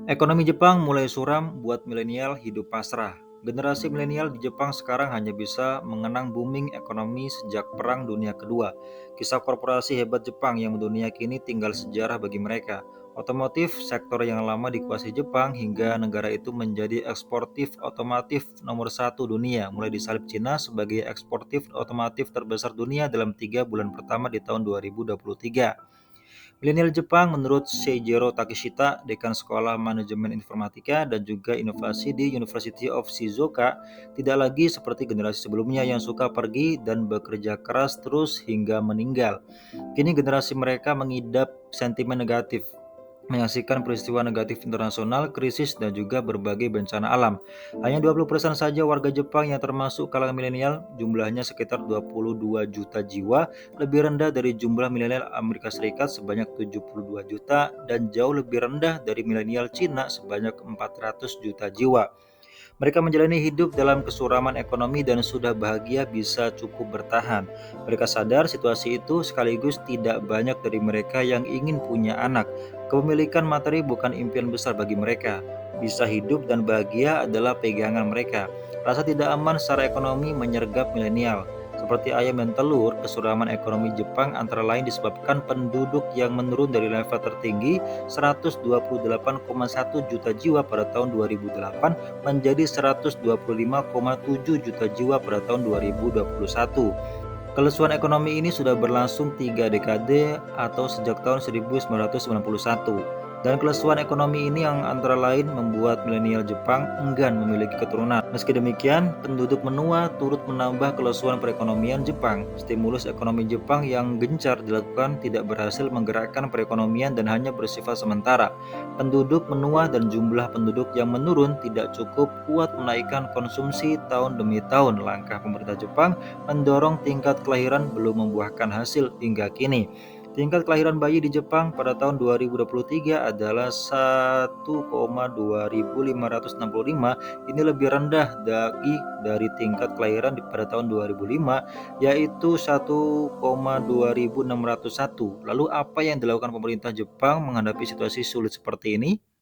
Ekonomi Jepang mulai suram buat milenial hidup pasrah. Generasi milenial di Jepang sekarang hanya bisa mengenang booming ekonomi sejak Perang Dunia Kedua. Kisah korporasi hebat Jepang yang mendunia kini tinggal sejarah bagi mereka. Otomotif, sektor yang lama dikuasai Jepang hingga negara itu menjadi eksportif otomotif nomor satu dunia, mulai disalib Cina sebagai eksportif otomotif terbesar dunia dalam 3 bulan pertama di tahun 2023. Milenial Jepang menurut Seijiro Takeshita, dekan Sekolah Manajemen Informatika dan juga Inovasi di University of Shizuoka, tidak lagi seperti generasi sebelumnya yang suka pergi dan bekerja keras terus hingga meninggal. Kini generasi mereka mengidap sentimen negatif, menyaksikan peristiwa negatif internasional, krisis, dan juga berbagai bencana alam. Hanya 20% saja warga Jepang yang termasuk kalangan milenial, jumlahnya sekitar 22 juta jiwa, lebih rendah dari jumlah milenial Amerika Serikat sebanyak 72 juta, dan jauh lebih rendah dari milenial Cina sebanyak 400 juta jiwa. Mereka menjalani hidup dalam kesuraman ekonomi dan sudah bahagia bisa cukup bertahan. Mereka sadar situasi itu sekaligus tidak banyak dari mereka yang ingin punya anak. Kepemilikan materi bukan impian besar bagi mereka. Bisa hidup dan bahagia adalah pegangan mereka. Rasa tidak aman secara ekonomi menyergap milenial. Seperti ayam dan telur, kesuraman ekonomi Jepang antara lain disebabkan penduduk yang menurun dari level tertinggi 128,1 juta jiwa pada tahun 2008 menjadi 125,7 juta jiwa pada tahun 2021. Kelesuan ekonomi ini sudah berlangsung 3 dekade atau sejak tahun 1991. Dan kelesuan ekonomi ini yang antara lain membuat milenial Jepang enggan memiliki keturunan. Meski demikian, penduduk menua turut menambah kelesuan perekonomian Jepang. Stimulus ekonomi Jepang yang gencar dilakukan tidak berhasil menggerakkan perekonomian dan hanya bersifat sementara. Penduduk menua dan jumlah penduduk yang menurun tidak cukup kuat menaikkan konsumsi tahun demi tahun. Langkah pemerintah Jepang mendorong tingkat kelahiran belum membuahkan hasil hingga kini. Tingkat kelahiran bayi di Jepang pada tahun 2023 adalah 1,2565. Ini lebih rendah dari tingkat kelahiran pada tahun 2005, yaitu 1,2601. Lalu apa yang dilakukan pemerintah Jepang menghadapi situasi sulit seperti ini?